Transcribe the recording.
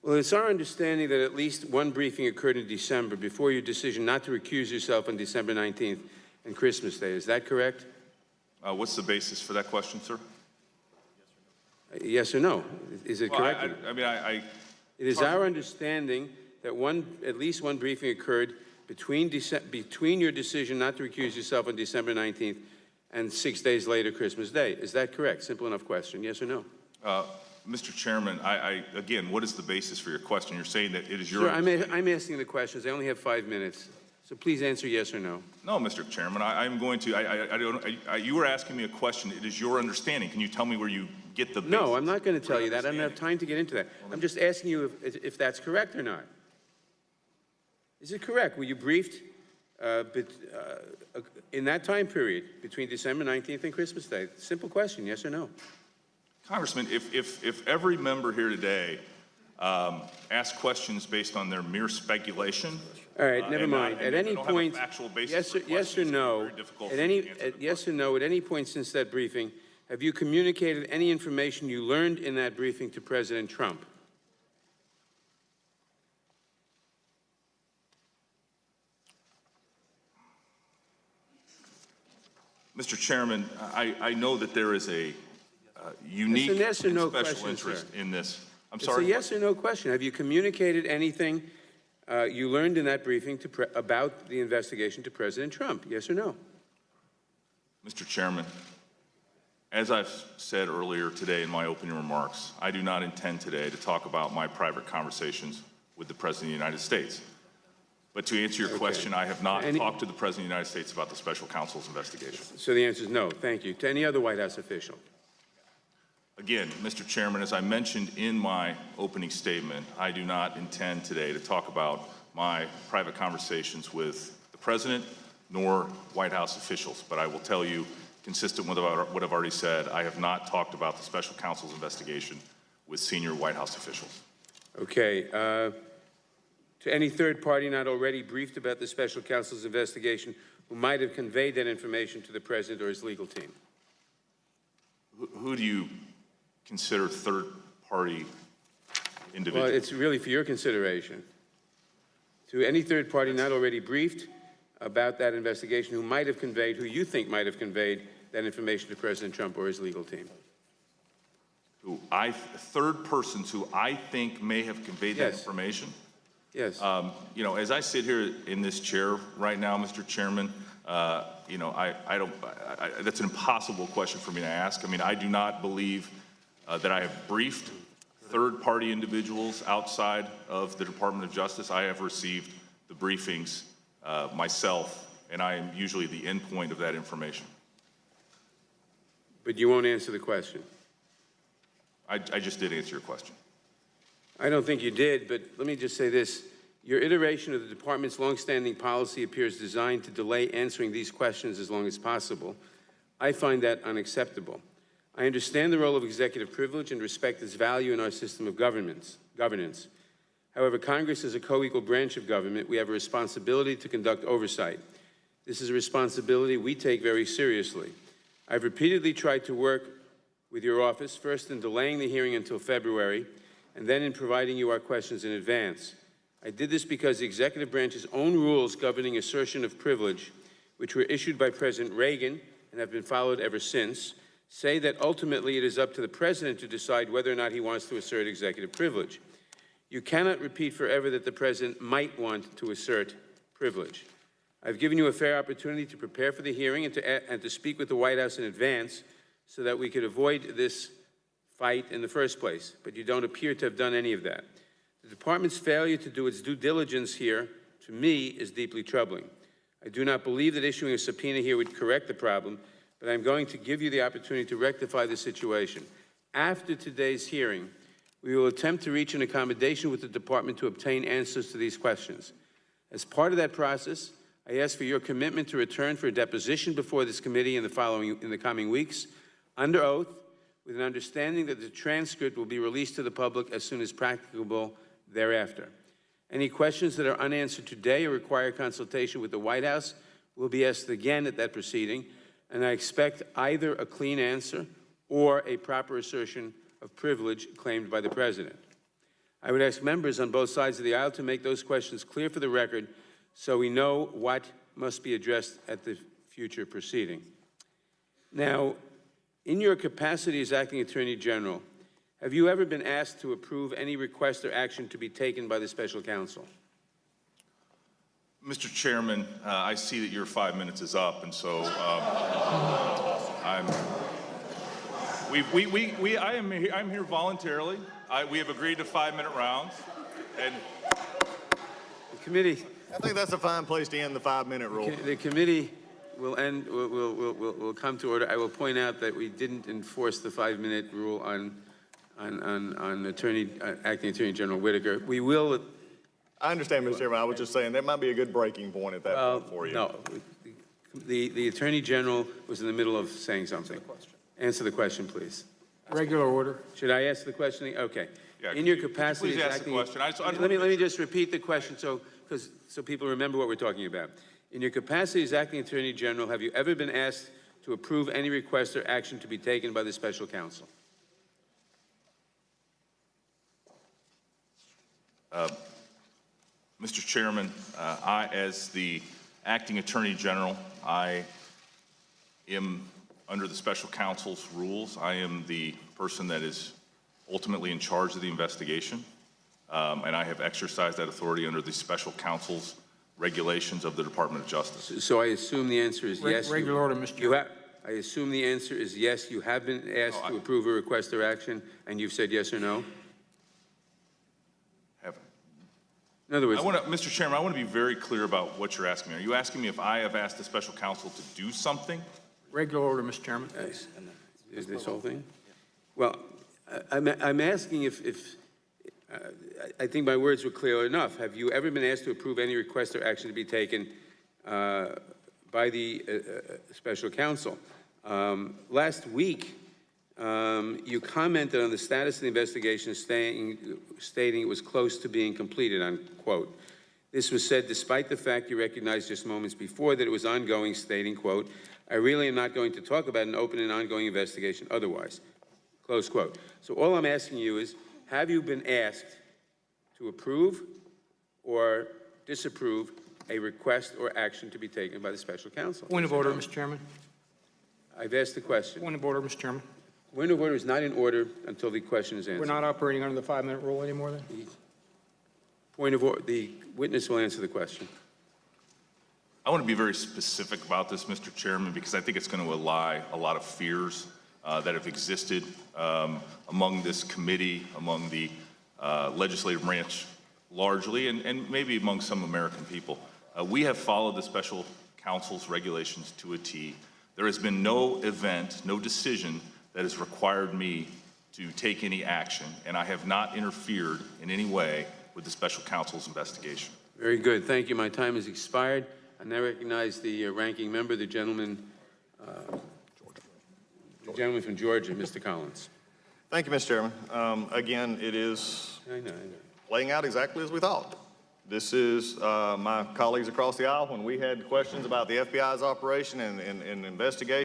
Well, it's our understanding that at least one briefing occurred in December before your decision not to recuse yourself on December 19th and Christmas Day. Is that correct? What's the basis for that question, sir? Yes or no? Is it correct? It is our understanding that at least one briefing occurred between your decision not to recuse yourself on December 19th and 6 days later, Christmas Day. Is that correct? Simple enough question. Yes or no? Mr. Chairman, again, what is the basis for your question? You're saying that it is your... Sure, I'm asking the questions. I only have 5 minutes. So please answer yes or no. No, Mr. Chairman, I'm going to, you were asking me a question. It is your understanding. Can you tell me where you get the basis? No, I'm not going to tell you that. I don't have time to get into that. I'm just asking you if that's correct or not. Is it correct? Were you briefed in that time period between December 19th and Christmas Day? Simple question, yes or no? Congressman, if every member here today asks questions based on their mere speculation... All right, never mind. At any point, yes or no, at any point since that briefing, have you communicated any information you learned in that briefing to President Trump? Mr. Chairman, I know that there is a unique and special interest in this. I'm sorry. It's a yes or no question. Have you communicated anything you learned in that briefing about the investigation to President Trump? Yes or no? Mr. Chairman, as I've said earlier today in my opening remarks, I do not intend today to talk about my private conversations with the President of the United States. But to answer your question, I have not talked to the President of the United States about the Special Counsel's investigation. So the answer is no. Thank you. To any other White House official? Again, Mr. Chairman, as I mentioned in my opening statement, I do not intend today to talk about my private conversations with the President nor White House officials. But I will tell you, consistent with what I've already said, I have not talked about the Special Counsel's investigation with senior White House officials. Okay. To any third party not already briefed about the Special Counsel's investigation who might have conveyed that information to the President or his legal team? Who do you consider third-party individuals? Well, it's really for your consideration. To any third party not already briefed about that investigation who might have conveyed, who you think might have conveyed that information to President Trump or his legal team? Third persons who I think may have conveyed that information? Yes. You know, as I sit here in this chair right now, Mr. Chairman, you know, that's an impossible question for me to ask. I mean, I do not believe that I have briefed third-party individuals outside of the Department of Justice. I have received the briefings myself, and I am usually the endpoint of that information. But you won't answer the question. I just did answer your question. I don't think you did, but let me just say this. Your iteration of the department's longstanding policy appears designed to delay answering these questions as long as possible. I find that unacceptable. I understand the role of executive privilege and respect its value in our system of governance. However, Congress is a co-equal branch of government. We have a responsibility to conduct oversight. This is a responsibility we take very seriously. I've repeatedly tried to work with your office, first in delaying the hearing until February, and then in providing you our questions in advance. I did this because the executive branch's own rules governing assertion of privilege, which were issued by President Reagan and have been followed ever since, say that ultimately it is up to the President to decide whether or not he wants to assert executive privilege. You cannot repeat forever that the President might want to assert privilege. I've given you a fair opportunity to prepare for the hearing and to speak with the White House in advance so that we could avoid this fight in the first place, but you don't appear to have done any of that. The department's failure to do its due diligence here, to me, is deeply troubling. I do not believe that issuing a subpoena here would correct the problem, but I'm going to give you the opportunity to rectify the situation. After today's hearing, we will attempt to reach an accommodation with the department to obtain answers to these questions. As part of that process, I ask for your commitment to return for a deposition before this committee in the coming weeks, under oath, with an understanding that the transcript will be released to the public as soon as practicable thereafter. Any questions that are unanswered today or require consultation with the White House will be asked again at that proceeding, and I expect either a clean answer or a proper assertion of privilege claimed by the President. I would ask members on both sides of the aisle to make those questions clear for the record so we know what must be addressed at the future proceeding. Now, in your capacity as Acting Attorney General, have you ever been asked to approve any request or action to be taken by the Special Counsel? Mr. Chairman, I see that your 5 minutes is up, and so I'm here voluntarily. We have agreed to 5-minute rounds, and The committee, I think that's a fine place to end the 5-minute rule. the committee will come to order. I will point out that we didn't enforce the 5-minute rule on Acting Attorney General Whitaker. We will. I understand, Mr. Chairman. I was just saying there might be a good breaking point at that point for you. No, the Attorney General was in the middle of saying something. Answer the question, please. Regular order. Should I ask the question? Okay. Yeah, In your capacity please as ask the acting, question. let me just repeat the question so people remember what we're talking about. In your capacity as Acting Attorney General, have you ever been asked to approve any request or action to be taken by the Special Counsel? Mr. Chairman, as the Acting Attorney General, I am, under the Special Counsel's rules, I am the person that is ultimately in charge of the investigation, and I have exercised that authority under the Special Counsel's regulations of the Department of Justice. So I assume the answer is yes. Regular order, Mr. Chairman. I assume the answer is yes. You have been asked to approve a request or action, and you've said yes or no? In other words, Mr. Chairman, I want to be very clear about what you're asking me. Are you asking me if I have asked the Special Counsel to do something? Regular order, Mr. Chairman. is this whole thing? Well, I'm asking if I think my words were clear enough. Have you ever been asked to approve any request or action to be taken by the Special Counsel? Last week, you commented on the status of the investigation, stating it was close to being completed, unquote. This was said despite the fact you recognized just moments before that it was ongoing, stating, quote, I really am not going to talk about an open and ongoing investigation otherwise, close quote. So all I'm asking you is, have you been asked to approve or disapprove a request or action to be taken by the Special Counsel? Point of order, Mr. Chairman. I've asked the question. Point of order, Mr. Chairman. Point of order is not in order until the question is answered. We're not operating under the 5-minute rule anymore then? Point of order, the witness will answer the question. I want to be very specific about this, Mr. Chairman, because I think it's going to allay a lot of fears that have existed among this committee, among the legislative branch largely, and maybe among some American people. We have followed the Special Counsel's regulations to a T. There has been no event, no decision that has required me to take any action, and I have not interfered in any way with the Special Counsel's investigation. Very good. Thank you. My time has expired. I now recognize the ranking member, the gentleman from Georgia, Mr. Collins. Thank you, Mr. Chairman. Again, it is I know. playing out exactly as we thought. This is my colleagues across the aisle when we had questions about the FBI's operation and investigation.